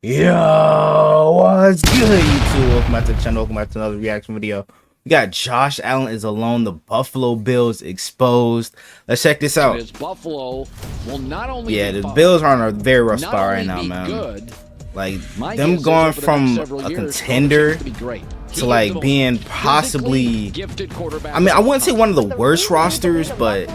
Yo, what's good, YouTube? Welcome back to the channel. Welcome back to another reaction video. We got Josh Allen is alone. The Buffalo Bills exposed. Let's check this out. Buffalo will not only the Bills are on a very rough spot right now, man. Good, like them going from a contender to like being possibly, I mean, I wouldn't say one of the worst rosters, but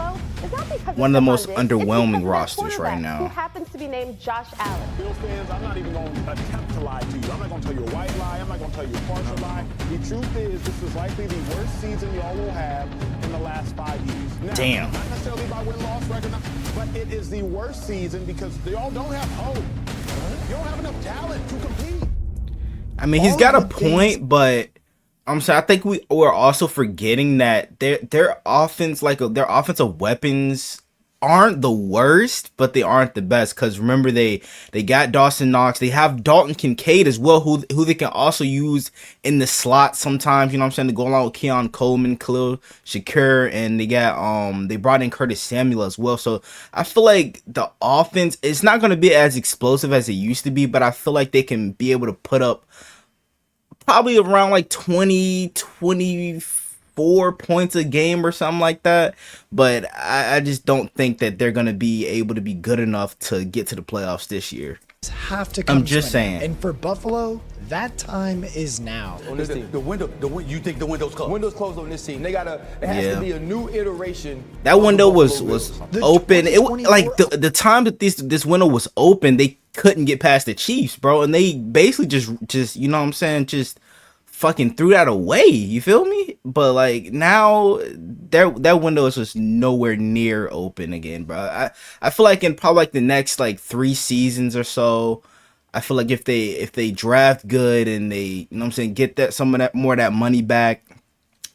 one of the most underwhelming rosters right now. Who happens to be named Josh Allen? Bills fans, I'm not even going to attempt to lie to you. I'm not going to tell you a white lie. I'm not going to tell you a partial lie. The truth is, this is likely the worst season y'all will have in the last 5 years. Now, damn. Not necessarily by win-loss record, but it is the worst season because y'all don't have hope. You don't have enough talent to compete. I mean, he's got a point, but I'm sorry. I think we're also forgetting that their offense, like their offensive weapons, aren't the worst, but they aren't the best. Because remember, they got Dawson Knox. They have Dalton Kincaid as well, who they can also use in the slot sometimes. You know what I'm saying, to go along with Keon Coleman, Khalil Shakir, and they brought in Curtis Samuel as well. So I feel like the offense is not going to be as explosive as it used to be, but I feel like they can be able to put up probably around like 24 points a game or something like that. But I just don't think that they're going to be able to be good enough to get to the playoffs this year. Have to come. I'm just saying. And for Buffalo, that time is now. On this team. You think the window's closed? Window's closed on this team. It has to be a new iteration. That window was open. It like the time that this window was open, they couldn't get past the Chiefs, bro, and they basically just you know what I'm saying, just fucking threw that away. You feel me? But like now that window is just nowhere near open again, bro. I feel like in probably like the next like 3 seasons or so, I feel like if they draft good and they, you know what I'm saying, get that some of that more of that money back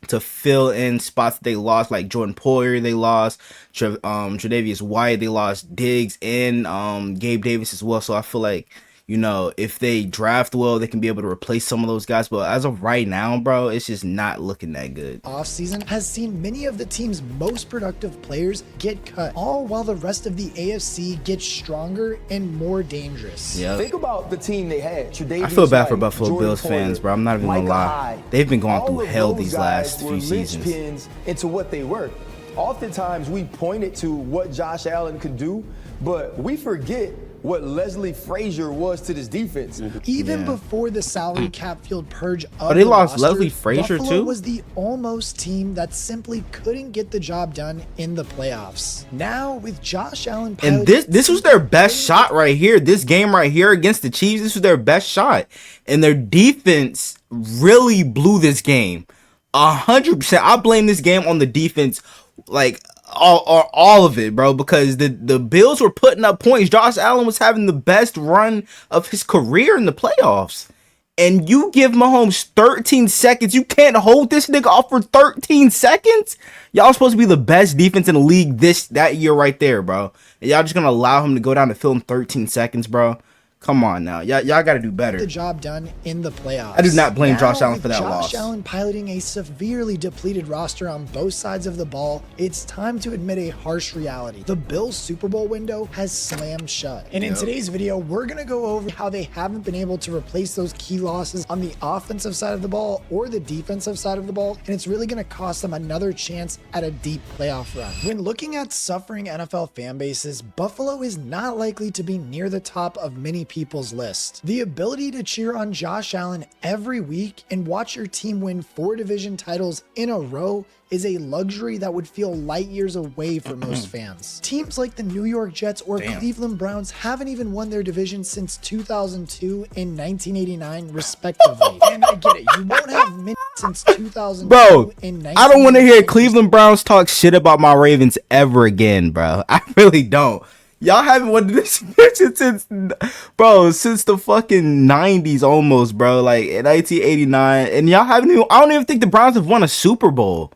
to fill in spots that they lost, like Jordan Poyer they lost, Tre'Davious White they lost, Diggs and Gabe Davis as well. So I feel like, you know, if they draft well, they can be able to replace some of those guys. But as of right now, bro, it's just not looking that good. Offseason has seen many of the team's most productive players get cut, all while the rest of the AFC gets stronger and more dangerous. Yeah. Think about the team they had. I feel bad for Buffalo Bills fans, bro. I'm not even gonna lie. They've been going through hell these last few seasons. Linchpins into what they were. Oftentimes we pointed to what Josh Allen could do, but we forget what Leslie Frazier was to this defense. Even before the salary cap field purge of they lost roster, Leslie Frazier Buffalo too? was the almost team that simply couldn't get the job done in the playoffs. Now with Josh Allen, and this was their best shot right here. This game right here against the Chiefs, this was their best shot, and their defense really blew this game 100%. I blame this game on the defense, like all of it, bro, because the Bills were putting up points. Josh Allen was having the best run of his career in the playoffs, and you give Mahomes 13 seconds. You can't hold this nigga off for 13 seconds. Y'all supposed to be the best defense in the league that year right there, bro, and y'all just gonna allow him to go down the field in 13 seconds, bro. Come on now, y'all got to do better. The job done in the playoffs. I do not blame now, Josh Allen for that loss. Josh Allen piloting a severely depleted roster on both sides of the ball, it's time to admit a harsh reality. The Bills' Super Bowl window has slammed shut. And in today's video, we're gonna go over how they haven't been able to replace those key losses on the offensive side of the ball or the defensive side of the ball, and it's really gonna cost them another chance at a deep playoff run. When looking at suffering NFL fan bases, Buffalo is not likely to be near the top of many people's list. The ability to cheer on Josh Allen every week and watch your team win 4 division titles in a row is a luxury that would feel light years away for most fans. Teams like the New York Jets or Cleveland Browns haven't even won their division since 2002 and 1989 respectively. And I get it, you won't have many since 2002 bro, and I don't want to hear Cleveland Browns talk shit about my Ravens ever again, bro. I really don't. Y'all haven't won this division since the fucking 90s almost, bro. Like in 1989, and y'all haven't even. I don't even think the Browns have won a Super Bowl.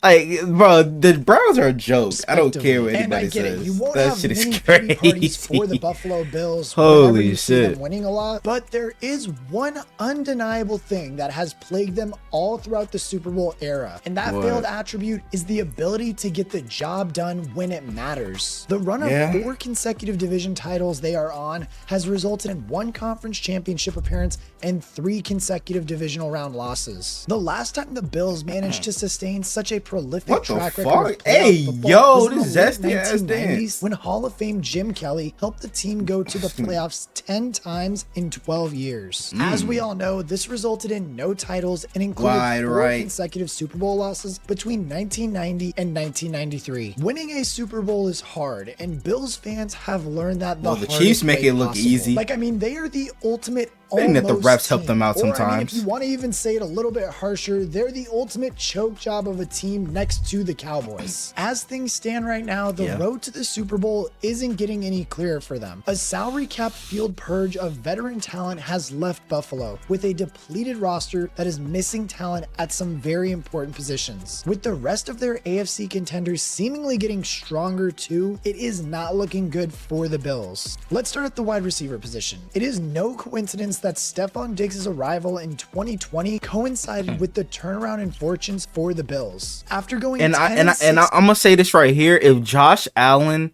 Like, bro, the Browns are a joke. I don't care what And I anybody get it. says. You won't That have shit many is pity parties for the crazy. Buffalo Bills Holy whenever you see shit. them winning a lot. But there is one undeniable thing that has plagued them all throughout the Super Bowl era. And that What? failed attribute is the ability to get the job done when it matters. The run of Yeah. 4 consecutive division titles they are on has resulted in 1 conference championship appearance and 3 consecutive divisional round losses. The last time the Bills managed to sustain such a prolific What the track record fuck? of playoff Hey, football yo, was in this the late zesty ass 1990s dance. when Hall of Fame Jim Kelly helped the team go to the playoffs 10 times in 12 years. As we all know, this resulted in no titles and included 4 consecutive Super Bowl losses between 1990 and 1993. Winning a Super Bowl is hard, and Bills fans have learned that Well, the Chiefs make it look easy. Like, I mean, they are the ultimate I think that the almost refs help team. them out Or, I mean, sometimes. if you want to even say it a little bit harsher, they're the ultimate choke job of a team next to the Cowboys. As things stand right now, the road to the Super Bowl isn't getting any clearer for them. A salary cap field purge of veteran talent has left Buffalo with a depleted roster that is missing talent at some very important positions. With the rest of their AFC contenders seemingly getting stronger too, it is not looking good for the Bills. Let's start at the wide receiver position. It is no coincidence that Stefon Diggs' arrival in 2020 coincided with the turnaround in fortunes for the Bills. After going And 10 I'm gonna say this right here: if Josh Allen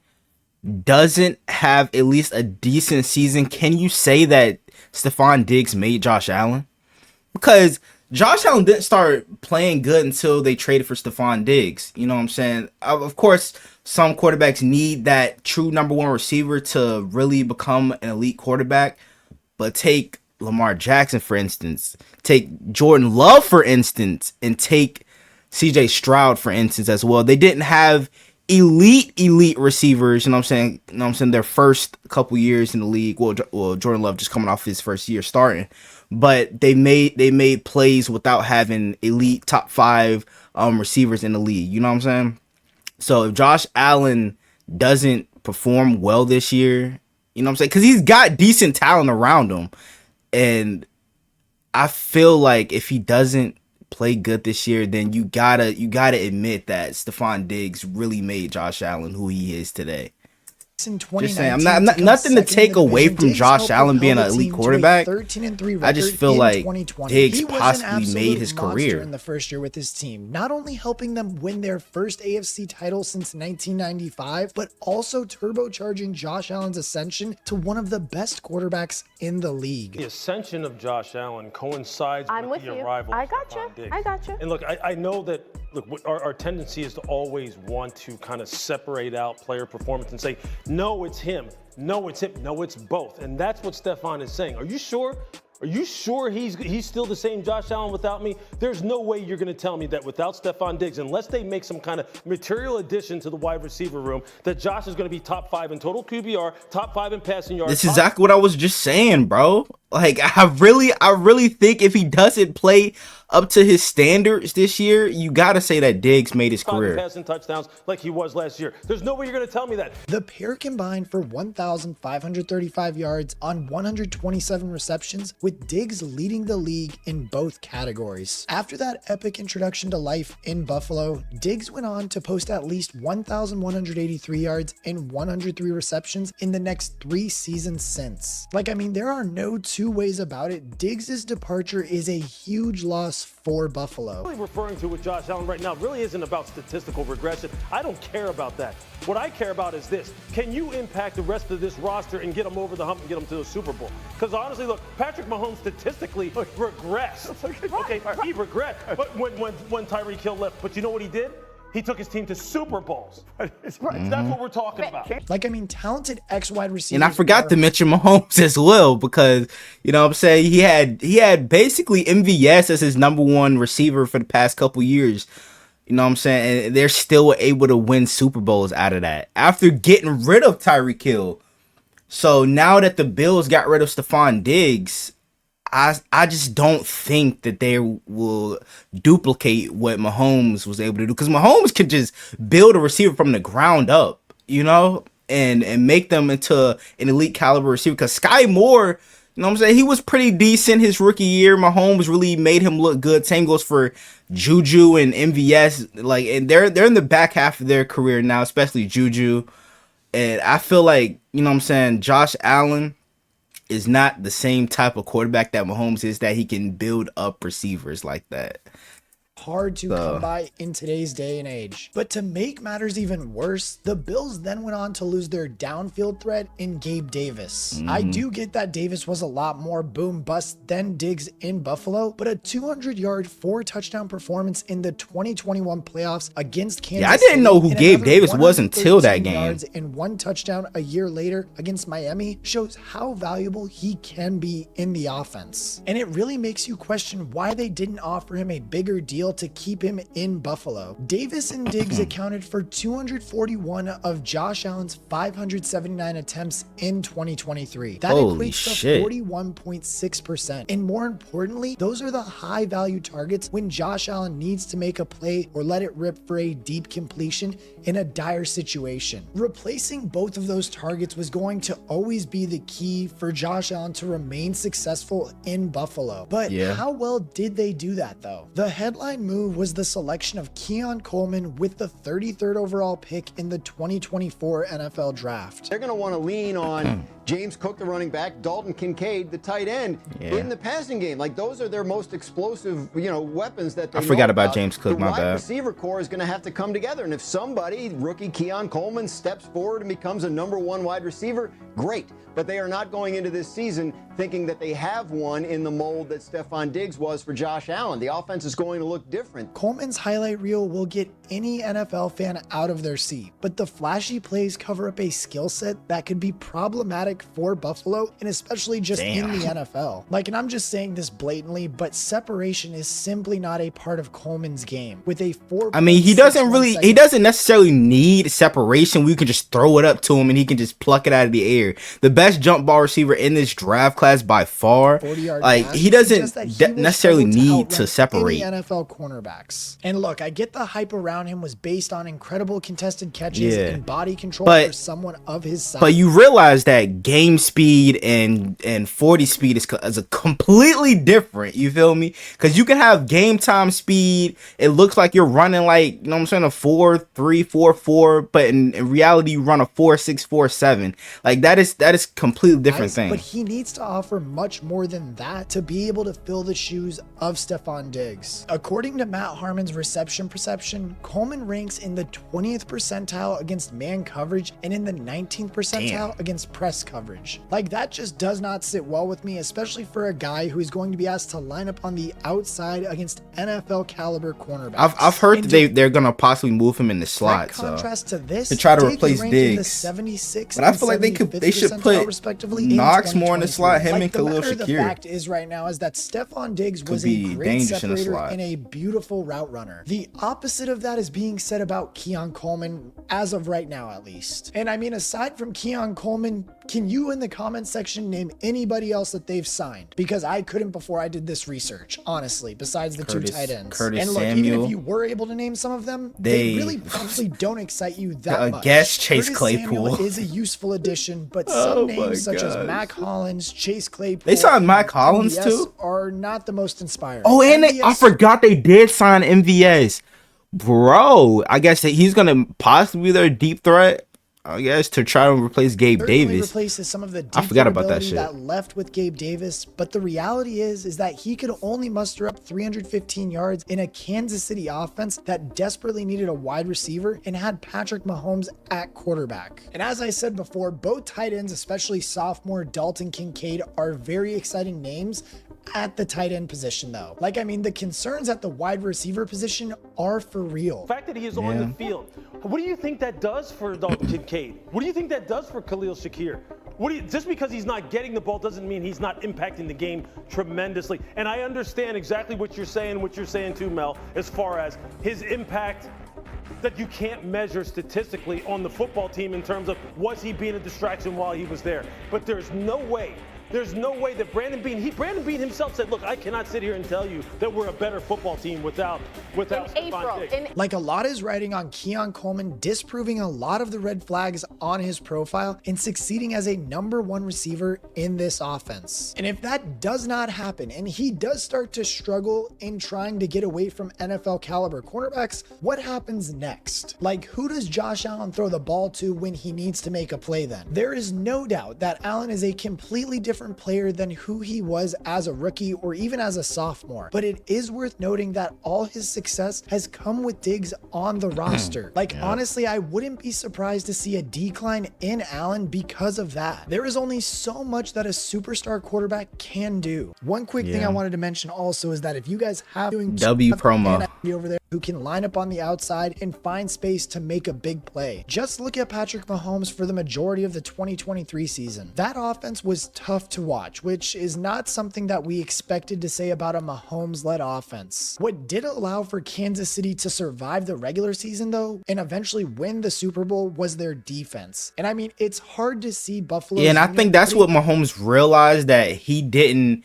doesn't have at least a decent season, can you say that Stefon Diggs made Josh Allen? Because Josh Allen didn't start playing good until they traded for Stefon Diggs. You know what I'm saying? Of course, some quarterbacks need that true number 1 receiver to really become an elite quarterback. But take Lamar Jackson, for instance. Take Jordan Love, for instance. And take CJ Stroud, for instance, as well. They didn't have elite receivers, you know what I'm saying, their first couple years in the league. Well, Jordan Love just coming off his first year starting. But they made plays without having elite top 5 receivers in the league. You know what I'm saying? So if Josh Allen doesn't perform well this year, you know what I'm saying? Because he's got decent talent around him. And I feel like if he doesn't play good this year, then you gotta admit that Stefon Diggs really made Josh Allen who he is today. Just saying, I'm not nothing to take away from Josh Allen being an elite quarterback. 13-3 I just feel like Diggs he was possibly an made his absolute career monster in the first year with his team, not only helping them win their first AFC title since 1995, but also turbocharging Josh Allen's ascension to one of the best quarterbacks in the league. The ascension of Josh Allen coincides with the arrival I of got Stefon you. Diggs. I got you. And look, I know that, look, our tendency is to always want to kind of separate out player performance and say, no, it's him. No, it's him. No, it's both. And that's what Stefon is saying. Are you sure? Are you sure he's still the same Josh Allen without me? There's no way you're going to tell me that without Stefon Diggs, unless they make some kind of material addition to the wide receiver room, that Josh is going to be top 5 in total QBR, top 5 in passing yards. This is exactly what I was just saying, bro. Like, I really think if he doesn't play up to his standards this year, you gotta say that Diggs made his career. Passing touchdowns like he was last year. There's no way you're gonna tell me that. The pair combined for 1,535 yards on 127 receptions, with Diggs leading the league in both categories. After that epic introduction to life in Buffalo, Diggs went on to post at least 1,183 yards and 103 receptions in the next 3 seasons since. Like, I mean, there are no two ways about it. Diggs' departure is a huge loss for Buffalo. What I'm referring to with Josh Allen right now really isn't about statistical regression. I don't care about that. What I care about is this. Can you impact the rest of this roster and get them over the hump and get them to the Super Bowl? Because honestly, look, Patrick Mahomes statistically regressed. Okay, he regressed. But when Tyreek Hill left, but you know what he did? He took his team to Super Bowls. That's what we're talking about. Like, I mean, talented ex-wide receivers. And I forgot to mention Mahomes as well, because, you know what I'm saying, he had basically MVS as his number 1 receiver for the past couple years. You know what I'm saying? And they're still able to win Super Bowls out of that after getting rid of Tyreek Hill. So now that the Bills got rid of Stefon Diggs, I just don't think that they will duplicate what Mahomes was able to do, because Mahomes can just build a receiver from the ground up, you know, and make them into an elite caliber receiver. Because Sky Moore, you know You know what I'm saying? He was pretty decent his rookie year. Mahomes really made him look good. Same goes for Juju and MVS. Like, and they're in the back half of their career now, especially Juju. And I feel like, you know what I'm saying, Josh Allen is not the same type of quarterback that Mahomes is, that he can build up receivers like that. Hard to come by in today's day and age. But to make matters even worse, the Bills then went on to lose their downfield threat in Gabe Davis. I do get that Davis was a lot more boom bust than Diggs in Buffalo, but a 200-yard, 4-touchdown performance in the 2021 playoffs against Kansas I didn't know who City, Gabe Davis was until that game. Yards and 1 touchdown a year later against Miami shows how valuable he can be in the offense. And it really makes you question why they didn't offer him a bigger deal to keep him in Buffalo. Davis and Diggs accounted for 241 of Josh Allen's 579 attempts in 2023. That Holy equates shit. to 41.6%. And more importantly, those are the high value targets when Josh Allen needs to make a play or let it rip for a deep completion in a dire situation. Replacing both of those targets was going to always be the key for Josh Allen to remain successful in Buffalo. But how well did they do that though? The headline move was the selection of Keon Coleman with the 33rd overall pick in the 2024 NFL draft. They're going to want to lean on James Cook, the running back, Dalton Kincaid, the tight end, in the passing game. Like, those are their most explosive, weapons that they I forgot know about James Cook, my The wide bad. receiver core is going to have to come together. And if somebody, rookie Keon Coleman, steps forward and becomes a #1 wide receiver, great. But they are not going into this season thinking that they have one in the mold that Stefon Diggs was for Josh Allen. The offense is going to look different. Coleman's highlight reel will get any NFL fan out of their seat, but the flashy plays cover up a skill set that could be problematic for Buffalo, and especially just in the NFL. And I'm just saying this blatantly, but separation is simply not a part of Coleman's game. With a 4. I mean, he doesn't necessarily need separation. We can just throw it up to him and he can just pluck it out of the air. The best jump ball receiver in this draft class by far. Like, he doesn't necessarily need to separate. NFL cornerbacks. And look, I get the hype around him was based on incredible contested catches and body control for someone of his size. But you realize that game speed and 40 speed is a completely different. You feel me? Because you can have game time speed. It looks like you're running like, you know what I'm saying, a 4.3, 4.4, but in reality you run a 4.6, 4.7. Like, that is completely different thing. But he needs to offer much more than that to be able to fill the shoes of Stefon Diggs. According to Matt Harmon's reception perception, Coleman ranks in the 20th percentile against man coverage and in the 19th percentile against press coverage. Like, that just does not sit well with me, especially for a guy who is going to be asked to line up on the outside against NFL caliber cornerbacks. I've heard that they're gonna possibly move him in the slot, contrast to this, to try to Diggs replace ranked in the Diggs. 76th But I feel like and they should 75th put respectively Knox more in the slot, him and Khalil The Shakir. fact is right now is that Stefon Diggs was a be great dangerous in the separator slot. and a beautiful route runner. The opposite of that is being said about Keon Coleman, as of right now at least. And I mean, aside from Keon Coleman, can you in the comment section name anybody else that they've signed? Because I couldn't before I did this research, honestly, besides the two tight ends. Curtis and look, Samuel. even if you were able to name some of them, they really probably don't excite you that much. Guess Chase Curtis Claypool Samuel is a useful addition, but some names such as Mac Hollins, Chase Claypool, They signed Mac Hollins MVS too? are not the most inspiring. Oh, and I MVS forgot they did sign MVS. Bro, I guess that he's gonna possibly be their deep threat, I guess, to try to replace Gabe Davis. Replaces some of the I forgot about that durability shit. that left with Gabe Davis, but the reality is that he could only muster up 315 yards in a Kansas City offense that desperately needed a wide receiver and had Patrick Mahomes at quarterback. And as I said before, both tight ends, especially sophomore Dalton Kincaid, are very exciting names at the tight end position though. Like, I mean, the concerns at the wide receiver position are for real. The fact that he is on the field, what do you think that does for Dalton Kincaid? What do you think that does for Khalil Shakir? Just because he's not getting the ball doesn't mean he's not impacting the game tremendously. And I understand exactly what you're saying too, Mel, as far as his impact that you can't measure statistically on the football team in terms of was he being a distraction while he was there. But there's no way There's no way that Brandon Beane himself said, look, I cannot sit here and tell you that we're a better football team without Stefon Diggs. Like, a lot is riding on Keon Coleman disproving a lot of the red flags on his profile and succeeding as a #1 receiver in this offense. And if that does not happen and he does start to struggle in trying to get away from NFL caliber cornerbacks, what happens next? Like, who does Josh Allen throw the ball to when he needs to make a play then? There is no doubt that Allen is a completely different player than who he was as a rookie or even as a sophomore. But it is worth noting that all his success has come with Diggs on the roster. Like, honestly, I wouldn't be surprised to see a decline in Allen because of that. There is only so much that a superstar quarterback can do. One quick thing I wanted to mention also is that if you guys have doing W promo over there who can line up on the outside and find space to make a big play, just look at Patrick Mahomes for the majority of the 2023 season. That offense was tough to watch, which is not something that we expected to say about a Mahomes-led offense. What did allow for Kansas City to survive the regular season though, and eventually win the Super Bowl, was their defense. And I mean, it's hard to see Buffalo. Yeah, and I think that's what Mahomes realized, that he didn't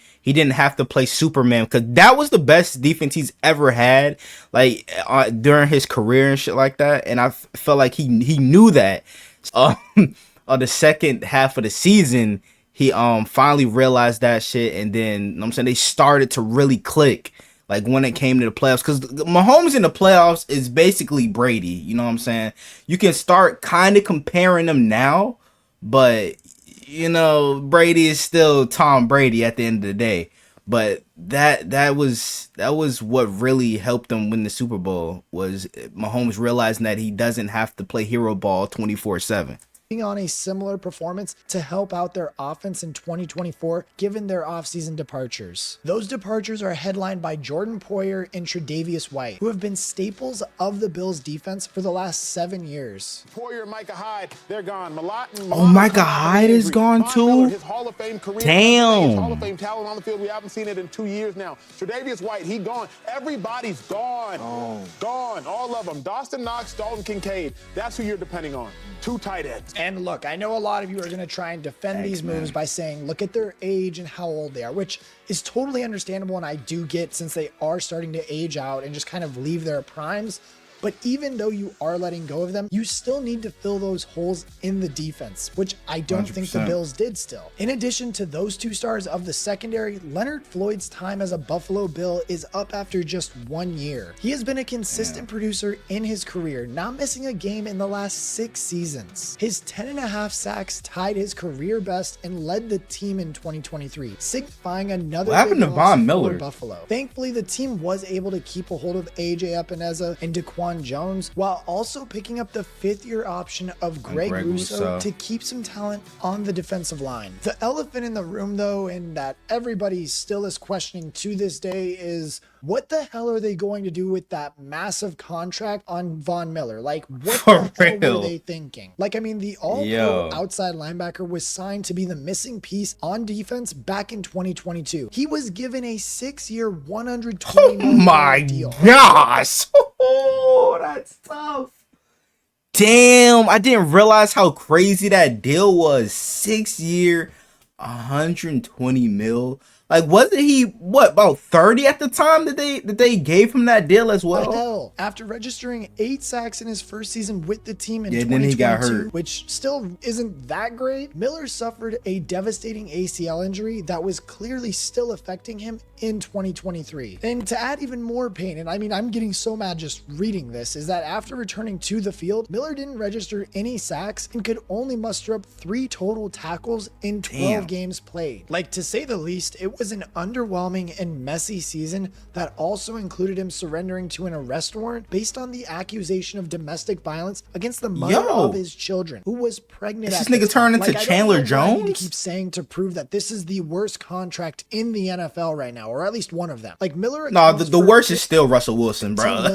have to play Superman, because that was the best defense he's ever had, like during his career and shit like that. And I felt like he knew that. The second half of the season, he finally realized that shit, and then, you know what I'm saying, they started to really click, like when it came to the playoffs, because Mahomes in the playoffs is basically Brady. You know what I'm saying? You can start kind of comparing them now, but you know, Brady is still Tom Brady at the end of the day. But that was what really helped them win the Super Bowl, was Mahomes realizing that he doesn't have to play hero ball 24/7. On a similar performance to help out their offense in 2024, given their offseason departures. Those departures are headlined by Jordan Poyer and Tre'Davious White, who have been staples of the Bills defense for the last 7 years. Poyer, Micah Hyde, they're gone. Micah Hyde is gone too? His Hall of Fame career. Damn. His Hall of Fame talent on the field. We haven't seen it in 2 years now. Tre'Davious White, he gone. Everybody's gone. Gone. All of them. Dawson Knox, Dalton Kincaid. That's who you're depending on. 2 tight ends. And look, I know a lot of you are going to try and defend these moves by saying, look at their age and how old they are, which is totally understandable, and I do get, since they are starting to age out and just kind of leave their primes. But even though you are letting go of them, you still need to fill those holes in the defense, which I don't think the Bills did still. In addition to those 2 stars of the secondary, Leonard Floyd's time as a Buffalo Bill is up after just 1 year. He has been a consistent producer in his career, not missing a game in the last 6 seasons. His 10.5 sacks tied his career best and led the team in 2023, signifying another big loss for Buffalo. Thankfully, the team was able to keep a hold of AJ Epineza and Daquan Jones, while also picking up the 5th-year option of Greg Rousseau to keep some talent on the defensive line. The elephant in the room, though, and that everybody still is questioning to this day, is what the hell are they going to do with that massive contract on Von Miller? Like, what the hell were they thinking? Like, I mean, the all-pro outside linebacker was signed to be the missing piece on defense back in 2022. He was given a 6-year, $120 million deal. Oh my gosh! Oh, that's tough. Damn, I didn't realize how crazy that deal was. 6-year, 120 mil. Like, wasn't he about 30 at the time that they gave him that deal as well? Hell, after registering 8 sacks in his first season with the team in 2022, then he got hurt, which still isn't that great, Miller suffered a devastating ACL injury that was clearly still affecting him in 2023. And to add even more pain, and I mean, I'm getting so mad just reading this, is that after returning to the field, Miller didn't register any sacks and could only muster up 3 total tackles in 12 games played. Like, to say the least, it was an underwhelming and messy season that also included him surrendering to an arrest warrant based on the accusation of domestic violence against the mother of his children, who was pregnant. This nigga turned into Chandler Jones? I need to keep saying to prove that this is the worst contract in the NFL right now, or at least one of them. Like, Miller. No, the worst is still Russell Wilson, bro.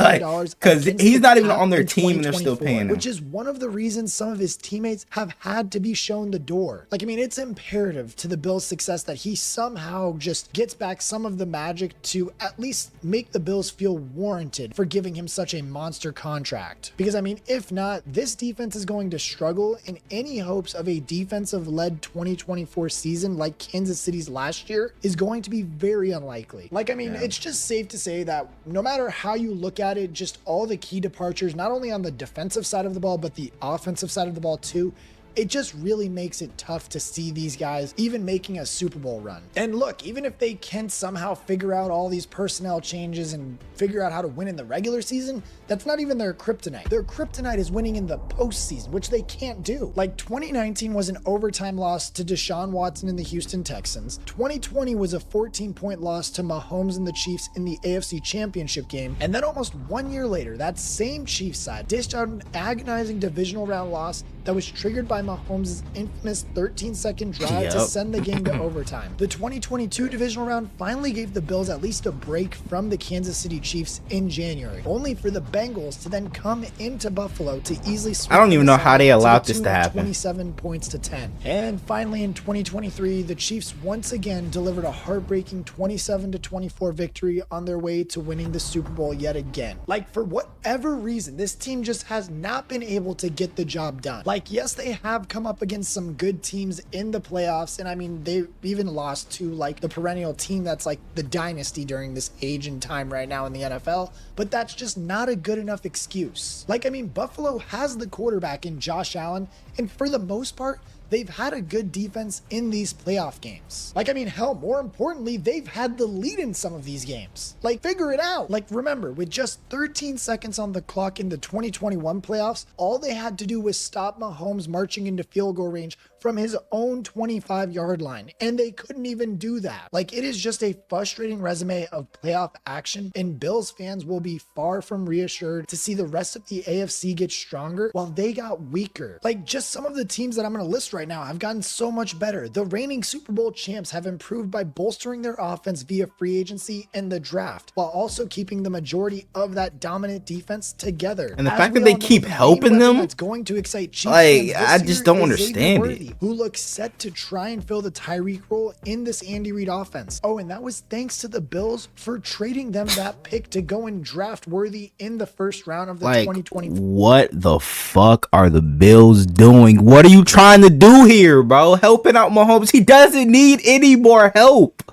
Because he's not even on their team and they're still paying him. Which is one of the reasons some of his teammates have had to be shown the door. Like, I mean, it's imperative to the Bills' success that he somehow somehow just gets back some of the magic to at least make the Bills feel warranted for giving him such a monster contract. Because I mean, if not, this defense is going to struggle, and any hopes of a defensive-led 2024 season like Kansas City's last year is going to be very unlikely. Like, I mean, it's just safe to say that no matter how you look at it, just all the key departures, not only on the defensive side of the ball, but the offensive side of the ball too, it just really makes it tough to see these guys even making a Super Bowl run. And look, even if they can somehow figure out all these personnel changes and figure out how to win in the regular season, that's not even their kryptonite. Their kryptonite is winning in the postseason, which they can't do. Like 2019 was an overtime loss to Deshaun Watson and the Houston Texans. 2020 was a 14-point loss to Mahomes and the Chiefs in the AFC Championship game. And then almost 1 year later, that same Chiefs side dished out an agonizing divisional round loss that was triggered by Mahomes' infamous 13-second drive to send the game to overtime. The 2022 divisional round finally gave the Bills at least a break from the Kansas City Chiefs in January, only for the Bengals to then come into Buffalo to easily sweep. I don't even know how they allowed this to happen. 27 points to 10. And finally in 2023, the Chiefs once again delivered a heartbreaking 27-24 victory on their way to winning the Super Bowl yet again. Like, for whatever reason, this team just has not been able to get the job done. Like, yes, they have come up against some good teams in the playoffs, and I mean, they even lost to like the perennial team that's like the dynasty during this age and time right now in the NFL, but that's just not a good enough excuse. Like, I mean, Buffalo has the quarterback in Josh Allen, and for the most part, they've had a good defense in these playoff games. Like, I mean, hell, more importantly, they've had the lead in some of these games. Like, figure it out. Like, remember, with just 13 seconds on the clock in the 2021 playoffs, all they had to do was stop Mahomes marching into field goal range from his own 25-yard line, and they couldn't even do that. Like, it is just a frustrating resume of playoff action, and Bills fans will be far from reassured to see the rest of the AFC get stronger while they got weaker. Like, just some of the teams that I'm going to list right now have gotten so much better. The reigning Super Bowl champs have improved by bolstering their offense via free agency and the draft, while also keeping the majority of that dominant defense together. And the fact that they keep helping them, that's going to excite Chiefs like, fans I this just year don't is understand Xavier it. Worthy, who looks set to try and fill the Tyreek role in this Andy Reid offense. Oh, and that was thanks to the Bills for trading them that pick to go and draft Worthy in the first round of the 2024. What the fuck are the Bills doing? What are you trying to do here, bro? Helping out Mahomes. He doesn't need any more help.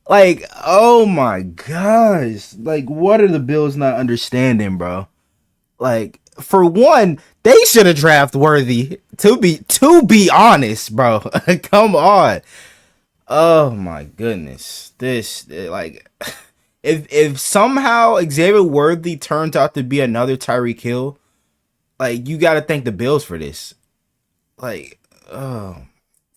Like, oh my gosh. Like, what are the Bills not understanding, bro? Like, for one, they should have drafted Worthy. To be honest, bro. Come on. Oh my goodness. This, like, if somehow Xavier Worthy turns out to be another Tyreek Hill, like, you got to thank the Bills for this. Like, oh.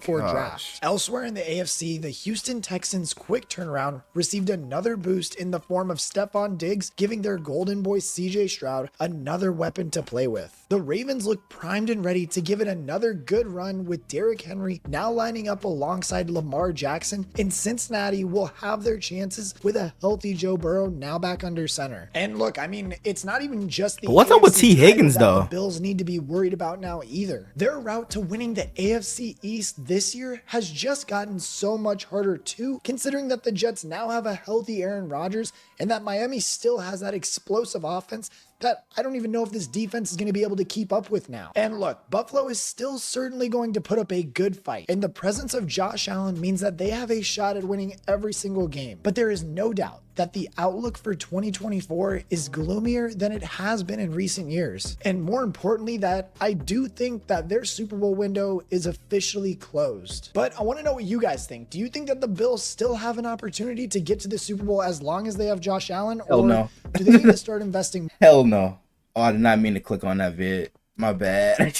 Draft. Elsewhere in the AFC, the Houston Texans' quick turnaround received another boost in the form of Stefon Diggs, giving their golden boy CJ Stroud another weapon to play with. The Ravens look primed and ready to give it another good run, with Derrick Henry now lining up alongside Lamar Jackson, and Cincinnati will have their chances with a healthy Joe Burrow now back under center. And look, I mean, it's not even just the what's up with T. Higgins though? The Bills need to be worried about now either. Their route to winning the AFC East this year has just gotten so much harder too, considering that the Jets now have a healthy Aaron Rodgers and that Miami still has that explosive offense that I don't even know if this defense is going to be able to keep up with now. And look, Buffalo is still certainly going to put up a good fight, and the presence of Josh Allen means that they have a shot at winning every single game. But there is no doubt that the outlook for 2024 is gloomier than it has been in recent years. And more importantly, that I do think that their Super Bowl window is officially closed. But I want to know what you guys think. Do you think that the Bills still have an opportunity to get to the Super Bowl as long as they have Josh Allen? Hell or no. do they need to start investing? Hell no. Oh, I did not mean to click on that vid. My bad.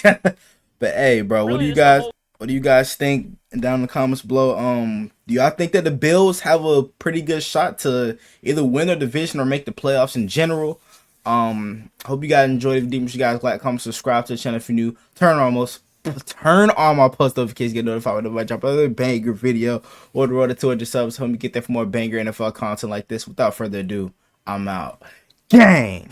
But hey, bro, what do you guys think down in the comments below? Do y'all think that the Bills have a pretty good shot to either win the division or make the playoffs in general? Hope you guys enjoyed the video. Make sure you guys like, comment, subscribe to the channel if you're new. Turn on my post notifications, get notified whenever I drop another banger video or the road to 200 subs. Help me get there for more banger NFL content like this. Without further ado, I'm out. Gang.